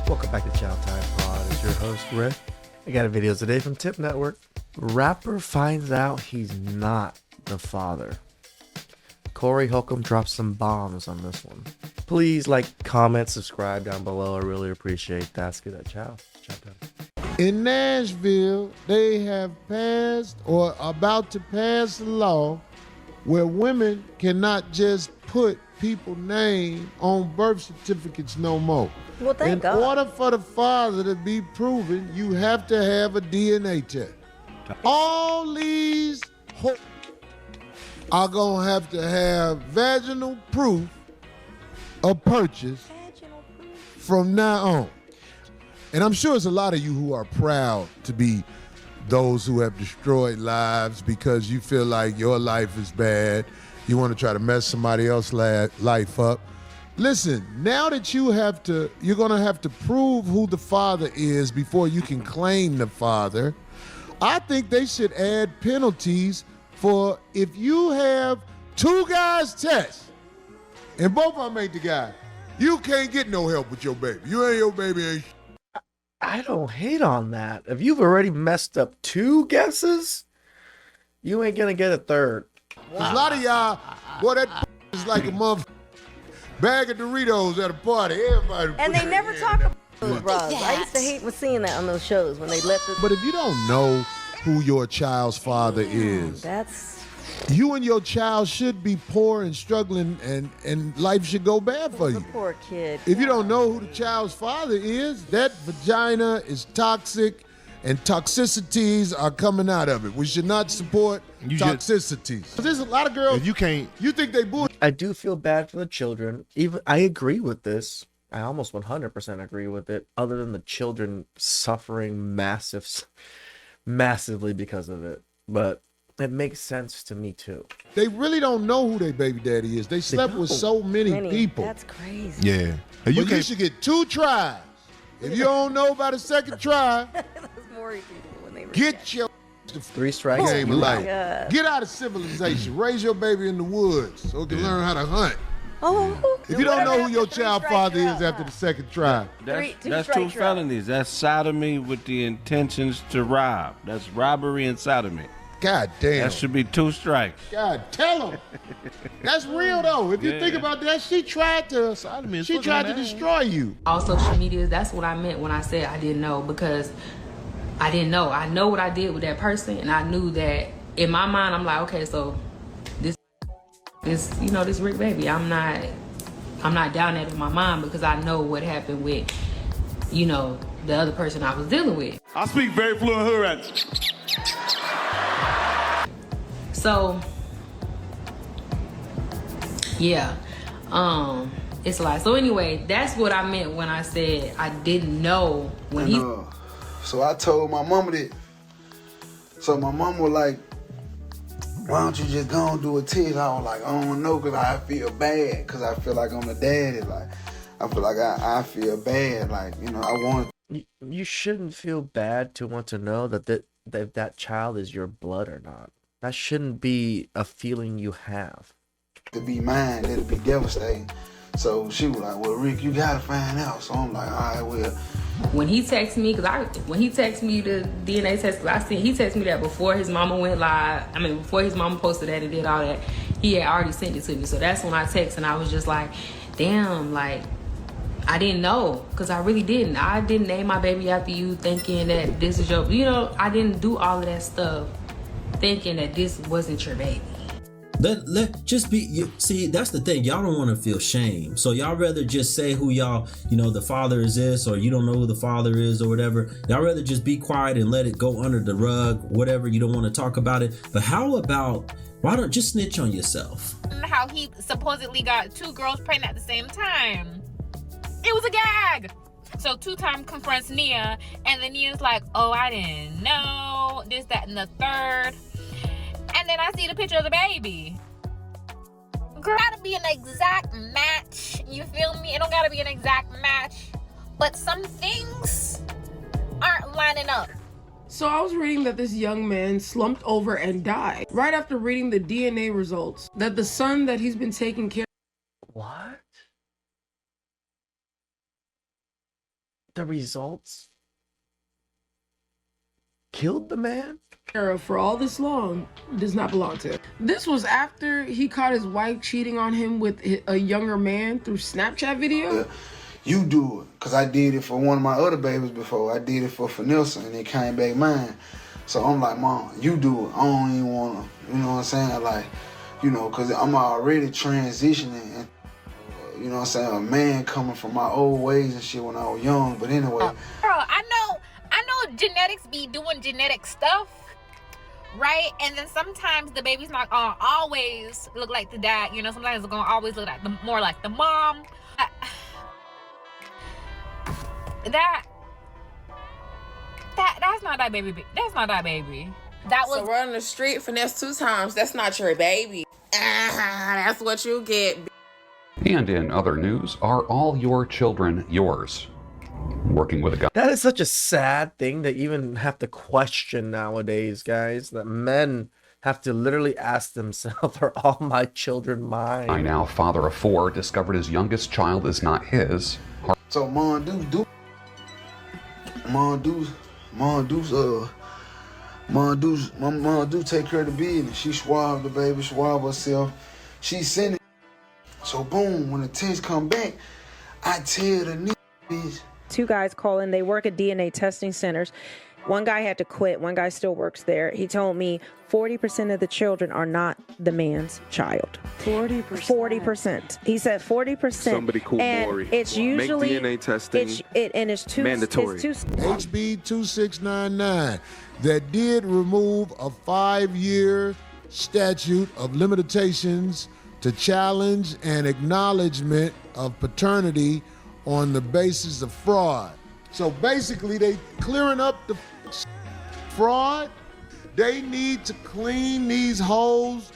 Welcome back to TheChowTimePod. It's your host, Rick. I got a video today from Tip Network. Rapper finds out he's not the father. Corey Holcomb drops some bombs on this one. Please like, comment, subscribe down below. I really appreciate that. Let's get that chow. Chow time. In Nashville, they have passed or about to pass a law where women cannot just put people's name on birth certificates no more. Well, thank God. In order for the father to be proven, you have to have a DNA test. All these are going to have vaginal proof of purchase from now on. And I'm sure there's a lot of you who are proud to be those who have destroyed lives because you feel like your life is bad. You want to try to mess somebody else's life up. Listen, now that you're going to have to prove who the father is before you can claim the father, I think they should add penalties for if you have two guys test and both of them ain't the guy, you can't get no help with your baby. You ain't your baby ain't. I don't hate on that. If you've already messed up two guesses, you ain't gonna get a third. A lot of y'all, boy, that is like a bag of Doritos at a party. Everybody. And they never talk about those bras. I used to hate seeing that on those shows when they left it. But if you don't know who your child's father is, you and your child should be poor and struggling, and life should go bad for you. Poor kid. If you don't know who the child's father is, that vagina is toxic, and toxicities are coming out of it. We should not support toxicities. There's a lot of girls. If you can't, you think they bullshit. I do feel bad for the children. Even I agree with this. I almost 100% agree with it. Other than the children suffering massively because of it, but it makes sense to me too. They really don't know who their baby daddy is. They slept with so many people. That's crazy. yeah. You should get 2 tries. If you don't know about a second try, get your 3 strikes. game of life. Get out of civilization. Raise your baby in the woods so it can learn how to hunt. If you don't know who your child father is after the second try. That's 2 felonies. That's sodomy with the intentions to rob. That's robbery and sodomy. God damn. That should be 2 strikes. God, tell him. That's real though. If you think about that, she tried to destroy you. All social media, that's what I meant when I said I didn't know, because I didn't know. I know what I did with that person, and I knew that in my mind, I'm like, okay, so this Rick baby, I'm not down that in my mind, because I know what happened with, the other person I was dealing with. I speak very fluent Hood. So, yeah, it's a lot. So anyway, that's what I meant when I said I didn't know when So I told my mama that. So my mama was like, why don't you just go and do a test? I was like, I don't know, because I feel bad, because I feel like I'm the daddy. Like, I feel like I feel bad. Like, I want. You shouldn't feel bad to want to know that child is your blood or not. That shouldn't be a feeling you have. To be mine, that'd be devastating. So she was like, well, Rick, you gotta find out. So I'm like, all right, well. When he texted me, when he texted me the DNA test, he texted me that before his mama went live. I mean, before his mama posted that and did all that, he had already sent it to me. So that's when I texted, and I was just like, damn, like, I didn't know, because I really didn't. I didn't name my baby after you thinking that this is your, I didn't do all of that stuff thinking that this wasn't your baby. Let just be, see, that's the thing. Y'all don't want to feel shame. So y'all rather just say who y'all, the father is this, or you don't know who the father is or whatever. Y'all rather just be quiet and let it go under the rug, whatever. You don't want to talk about it. But how about, why don't just snitch on yourself? How he supposedly got 2 girls pregnant at the same time. It was a gag. So 2-time confronts Nia, and then Nia's like, oh, I didn't know, this, that, and the third. And then I see the picture of the baby. Girl, gotta be an exact match. You feel me? It don't gotta be an exact match. But some things aren't lining up. So I was reading that this young man slumped over and died right after reading the DNA results that the son that he's been taking care What? the results killed the man? For all this long does not belong to him. This was after he caught his wife cheating on him with a younger man through Snapchat video. You do it, because I did it for one of my other babies before. I did it for Vanessa, and it came back mine. So I'm like, Mom, you do it. I don't even want to, you know what I'm saying? Like, you know, because I'm already transitioning. And, you know what I'm saying? A man coming from my old ways and shit when I was young. But anyway. Girl, I know genetics be doing genetic stuff, right? And then sometimes the baby's not gonna always look like the dad. You know, sometimes it's gonna always look like more like the mom. That's not that baby. That's not that baby. That was. So running the street finesse 2 times. That's not your baby. That's what you get. And in other news, are all your children yours? Working with a guy. That is such a sad thing to even have to question nowadays, guys. That men have to literally ask themselves, are all my children mine? I now, father of 4, discovered his youngest child is not his. So Mom do take care of the business. She swabbed the baby, swabbed herself. She sent it. So boom, when the test come back, I tell the bitch. 2 guys call in. They work at DNA testing centers. One guy had to quit. One guy still works there. He told me 40% of the children are not the man's child. 40%. 40%. He said 40%. Somebody call Maury. It's usually make DNA testing it's mandatory. HB 2699 that did remove a 5-year statute of limitations to challenge an acknowledgement of paternity on the basis of fraud. So basically, they clearing up the fraud. They need to clean these hoes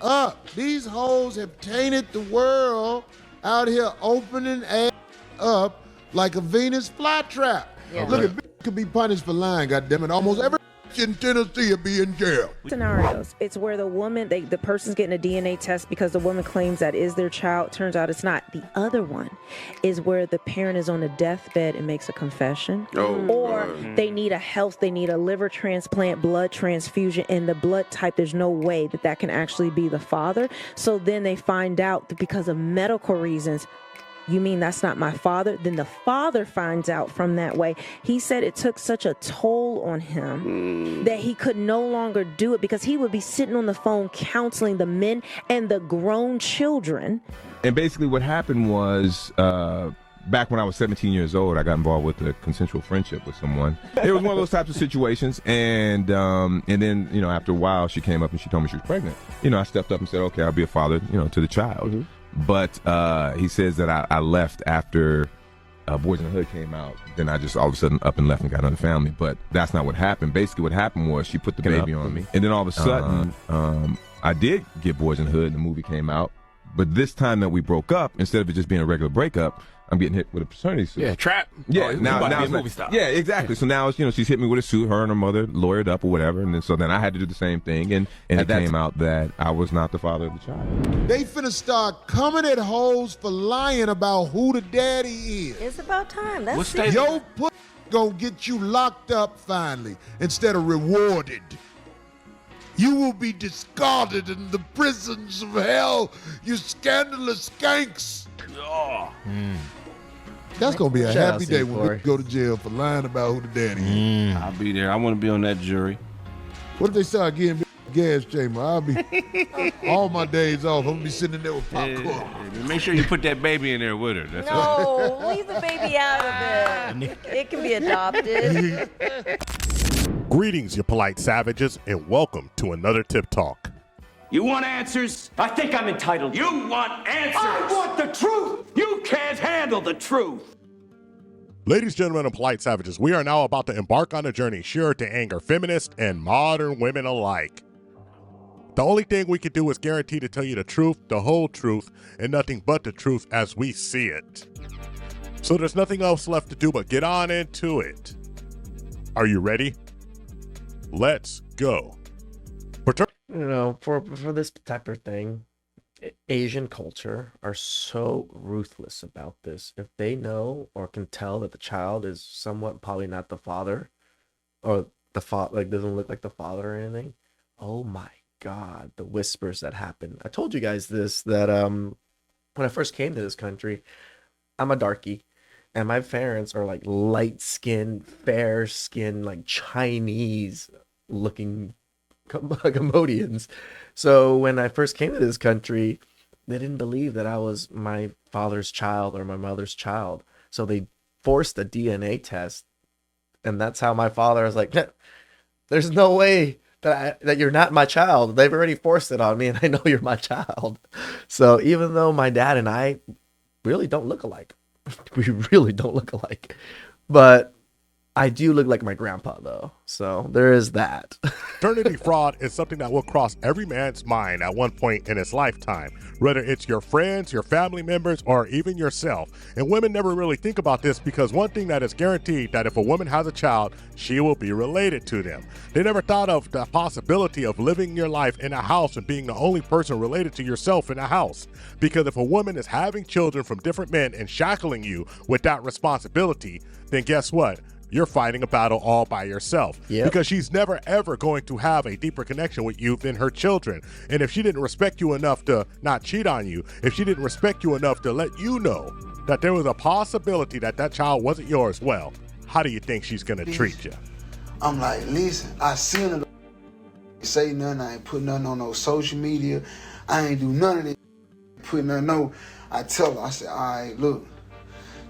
up. These hoes have tainted the world out here, opening ass up like a Venus flytrap. Yeah. Look, at could be punished for lying. Goddammit, almost every in Tennessee will be in jail. Scenarios. It's where the woman, the person's getting a DNA test because the woman claims that is their child. Turns out it's not. The other one is where the parent is on a deathbed and makes a confession. Or they need they need a liver transplant, blood transfusion, and the blood type, there's no way that can actually be the father. So then they find out that because of medical reasons, you mean that's not my father? Then the father finds out from that way. He said it took such a toll on him that he could no longer do it because he would be sitting on the phone counseling the men and the grown children. And basically what happened was, back when I was 17 years old, I got involved with a consensual friendship with someone. It was one of those types of situations. And then, you know, after a while, she came up and she told me she was pregnant. You know, I stepped up and said, okay, I'll be a father, you know, to the child. But he says that I left after Boys in the Hood came out. Then I just all of a sudden up and left and got another family. But that's not what happened. Basically what happened was she put the baby on me. And then all of a sudden, I did get Boys in the Hood and the movie came out. But this time that we broke up, instead of it just being a regular breakup, I'm getting hit with a paternity suit. Yeah, trap. Yeah, now it's movie style. Yeah, exactly. So now it's, you know, she's hit me with a suit. Her and her mother lawyered up or whatever, and then I had to do the same thing, and it came out that I was not the father of the child. They finna start coming at hoes for lying about who the daddy is. It's about time. That's Your pussy gonna get you locked up finally instead of rewarded. You will be discarded in the prisons of hell, you scandalous skanks. That's gonna be a happy day when we go to jail for lying about who the daddy is. I'll be there. I want to be on that jury. What if they start getting gas chamber? I'll be all my days off. I'm gonna be sitting there with popcorn. Make sure you put that baby in there with her. That's no, leave the baby out of it. It can be adopted. Greetings, you polite savages, and welcome to another Tip Talk. You want answers? I think I'm entitled. You want answers? I want the truth! You can't handle the truth! Ladies, gentlemen, and polite savages, we are now about to embark on a journey sure to anger feminists and modern women alike. The only thing we can do is guarantee to tell you the truth, the whole truth, and nothing but the truth as we see it. So there's nothing else left to do but get on into it. Are you ready? Let's go. You know, for this type of thing, Asian culture are so ruthless about this. If they know or can tell that the child is somewhat probably not the father, or the father like doesn't look like the father or anything, oh my God, the whispers that happen. I told you guys this, that when I first came to this country, I'm a darkie, and my parents are like light skinned, fair skinned, like Chinese looking Cambodians. So when I first came to this country, they didn't believe that I was my father's child or my mother's child. So they forced a DNA test, and that's how my father was like, "There's no way that you're not my child. They've already forced it on me, and I know you're my child." So even though my dad and I really don't look alike, we really don't look alike, but I do look like my grandpa, though. So there is that. Paternity fraud is something that will cross every man's mind at one point in his lifetime, whether it's your friends, your family members, or even yourself. And women never really think about this, because one thing that is guaranteed, that if a woman has a child, she will be related to them. They never thought of the possibility of living your life in a house and being the only person related to yourself in a house. Because if a woman is having children from different men and shackling you with that responsibility, then guess what? You're fighting a battle all by yourself. Yep. Because she's never ever going to have a deeper connection with you than her children. And if she didn't respect you enough to not cheat on you, if she didn't respect you enough to let you know that there was a possibility that that child wasn't yours, well, how do you think she's going to treat you? I'm like, listen, I seen her say nothing. I ain't put nothing on no social media. I ain't do none of it. Put nothing, no. I tell her, I said, all right, look,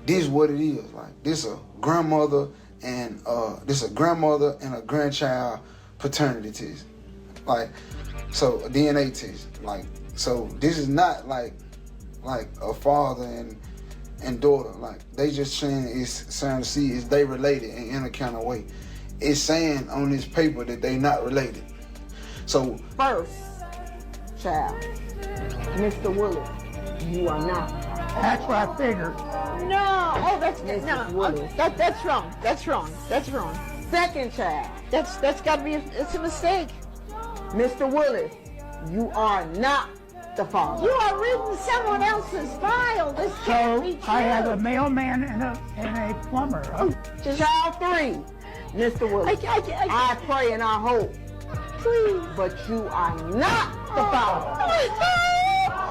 this is what it is. Like, this a grandmother and a grandchild paternity test. Like, so a DNA test. Like, so this is not like a father and daughter. Like, they just saying to see is they related in any kind of way. It's saying on this paper that they not related. So first child, Mr. Willis, you are not. That's what I figured. No, oh, that's that's wrong. That's wrong. That's wrong. Second child, that's got to be. It's a mistake. Mr. Willis, you are not the father. You are reading someone else's file. This can't be true. I have a mailman and a plumber. Child 3, Mr. Willis. I pray and I hope. Please, but you are not the father.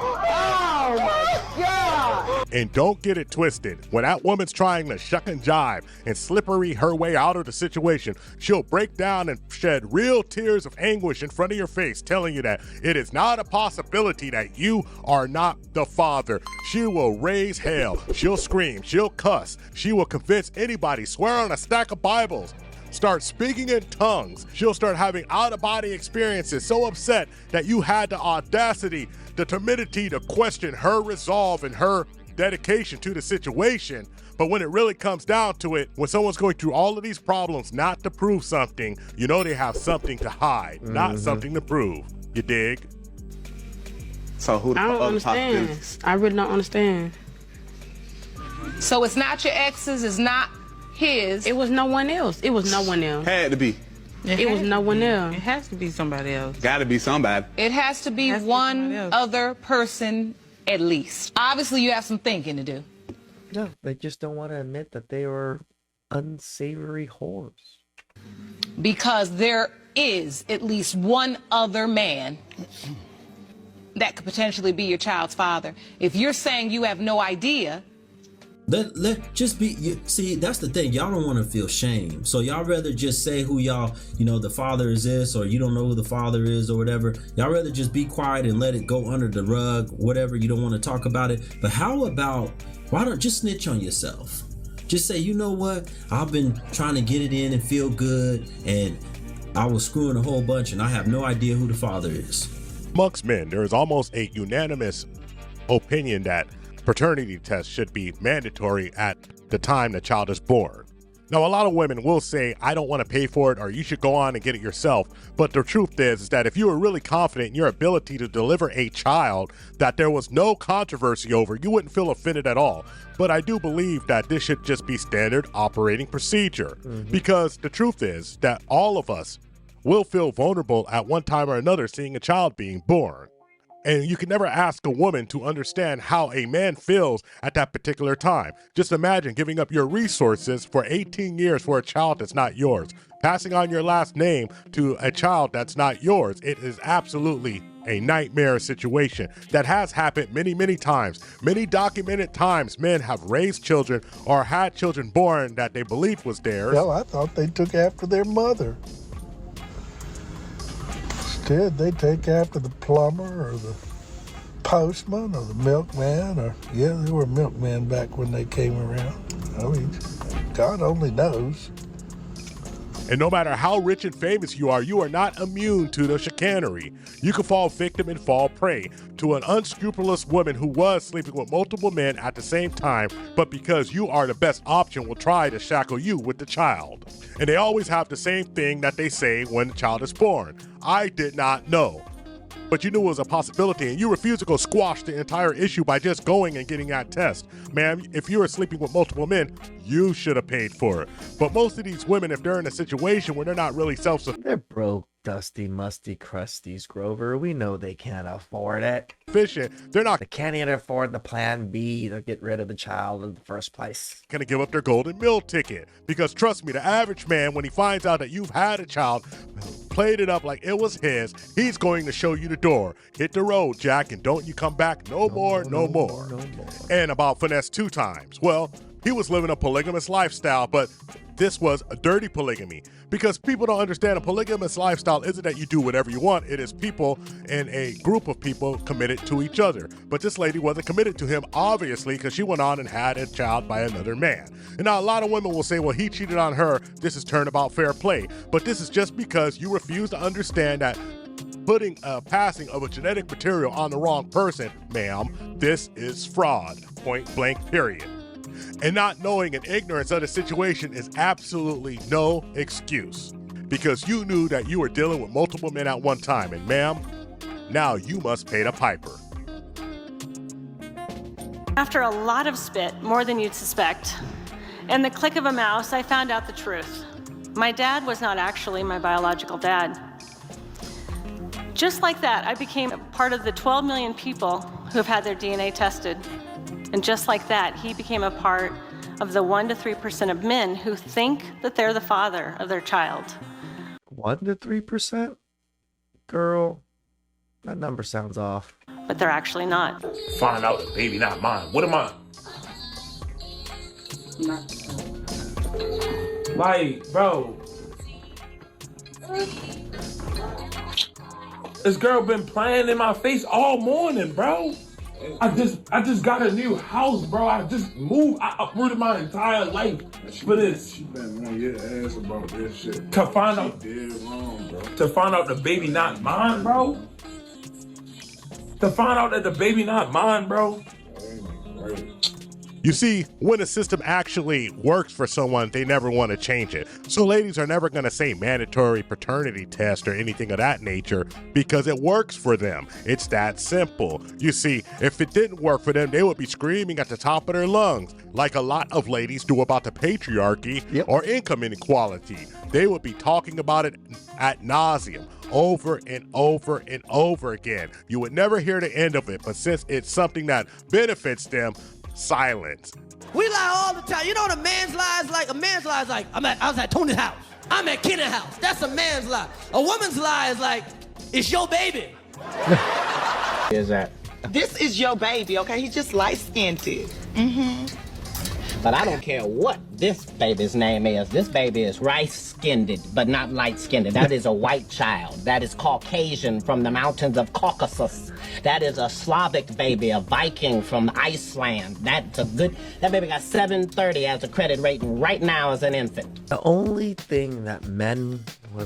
Oh my God! And don't get it twisted. When that woman's trying to shuck and jive and slippery her way out of the situation, she'll break down and shed real tears of anguish in front of your face, telling you that it is not a possibility that you are not the father. She will raise hell. She'll scream. She'll cuss. She will convince anybody, swear on a stack of Bibles, start speaking in tongues. She'll start having out-of-body experiences, so upset that you had the audacity, the timidity to question her resolve and her dedication to the situation. But when it really comes down to it, when someone's going through all of these problems not to prove something, you know they have something to hide, not something to prove. You dig? So who the I don't understand. I really don't understand. So it's not your ex's, it's not his. It was no one else. It was no one else. Had to be. It was no one else. It has to be somebody else. Got to be somebody. It has to be one other person at least. Obviously, you have some thinking to do. No, they just don't want to admit that they were unsavory whores. Because there is at least one other man that could potentially be your child's father. If you're saying you have no idea, Let just be, see, that's the thing. Y'all don't want to feel shame. So y'all rather just say who y'all, the father is this, or you don't know who the father is or whatever. Y'all rather just be quiet and let it go under the rug, whatever. You don't want to talk about it. But how about, why don't just snitch on yourself? Just say, you know what? I've been trying to get it in and feel good, and I was screwing a whole bunch, and I have no idea who the father is. Amongst men, there is almost a unanimous opinion that paternity tests should be mandatory at the time the child is born. Now, a lot of women will say, I don't want to pay for it, or you should go on and get it yourself. But the truth is that if you are really confident in your ability to deliver a child that there was no controversy over, you wouldn't feel offended at all. But I do believe that this should just be standard operating procedure. Because the truth is that all of us will feel vulnerable at one time or another seeing a child being born. And you can never ask a woman to understand how a man feels at that particular time. Just imagine giving up your resources for 18 years for a child that's not yours. Passing on your last name to a child that's not yours. It is absolutely a nightmare situation that has happened many, many times. Many documented times men have raised children or had children born that they believed was theirs. Well, I thought they took after their mother. Instead, they take after the plumber or the postman or the milkman, or, yeah, they were milkmen back when they came around. I mean, God only knows. And no matter how rich and famous you are not immune to the chicanery. You can fall victim and fall prey to an unscrupulous woman who was sleeping with multiple men at the same time, but because you are the best option will try to shackle you with the child. And they always have the same thing that they say when the child is born. I did not know. But you knew it was a possibility, and you refused to go squash the entire issue by just going and getting that test. Ma'am, if you were sleeping with multiple men, you should have paid for it. But most of these women, if they're in a situation where they're not really self-sufficient, They're broke, dusty, musty crusties, Grover. We know they can't afford it. They're not. They can't even afford the plan B to get rid of the child in the first place. Gonna give up their golden meal ticket. Because trust me, the average man, when he finds out that you've had a child, played it up like it was his, he's going to show you the door. Hit the road, Jack, and don't you come back no more. And about finesse 2 times. Well, he was living a polygamous lifestyle, but this was a dirty polygamy. Because people don't understand a polygamous lifestyle isn't that you do whatever you want. It is people and a group of people committed to each other. But this lady wasn't committed to him, obviously, because she went on and had a child by another man. And now a lot of women will say, well, he cheated on her. This is turnabout fair play. But this is just because you refuse to understand that putting a passing of a genetic material on the wrong person, ma'am, this is fraud. Point blank, period. And not knowing and ignorance of the situation is absolutely no excuse, because you knew that you were dealing with multiple men at one time, and ma'am, now you must pay the piper. After a lot of spit, more than you'd suspect, and the click of a mouse, I found out the truth. My dad was not actually my biological dad. Just like that, I became a part of the 12 million people who have had their DNA tested. And just like that, he became a part of the 1 to 3% of men who think that they're the father of their child. 1 to 3%? Girl, that number sounds off. But they're actually not. Find out the baby not mine. What am I? Like, bro. This girl been playing in my face all morning, bro. I just got a new house, bro. I just moved. I uprooted my entire life for this. She been on your ass about this shit. To find out, did wrong, bro. To find out the baby not mine, bro. To find out that the baby not mine, bro. You see, when a system actually works for someone, they never want to change it. So ladies are never going to say mandatory paternity test or anything of that nature because it works for them. It's that simple. You see, if it didn't work for them, they would be screaming at the top of their lungs, like a lot of ladies do about the patriarchy or income inequality. They would be talking about it ad nauseum, over and over and over again. You would never hear the end of it, but since it's something that benefits them, silence. We lie all the time. You know what a man's lie is like? A man's lie is like, I was at Tony's house. I'm at Kenny's house. That's a man's lie. A woman's lie is like, it's your baby. Is that? This is your baby, okay? He's just light-skinned. Mm-hmm. But I don't care what this baby's name is. This baby is rice-skinned, but not light-skinned. That is a white child. That is Caucasian from the mountains of Caucasus. That is a Slavic baby, a Viking from Iceland. That baby got 730 as a credit rating right now as an infant. The only thing that men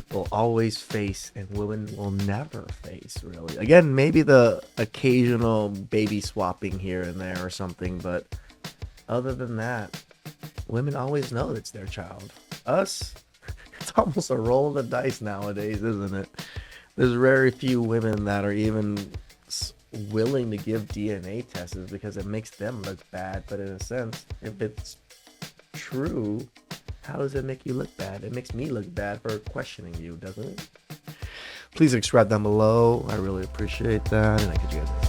will always face and women will never face, really. Again, maybe the occasional baby swapping here and there or something, but other than that, women always know it's their child. Us, it's almost a roll of the dice nowadays, isn't it? There's very few women that are even willing to give DNA tests because it makes them look bad. But in a sense, if it's true, how does it make you look bad? It makes me look bad for questioning you, doesn't it? Please subscribe down below. I really appreciate that. And I catch you guys next time.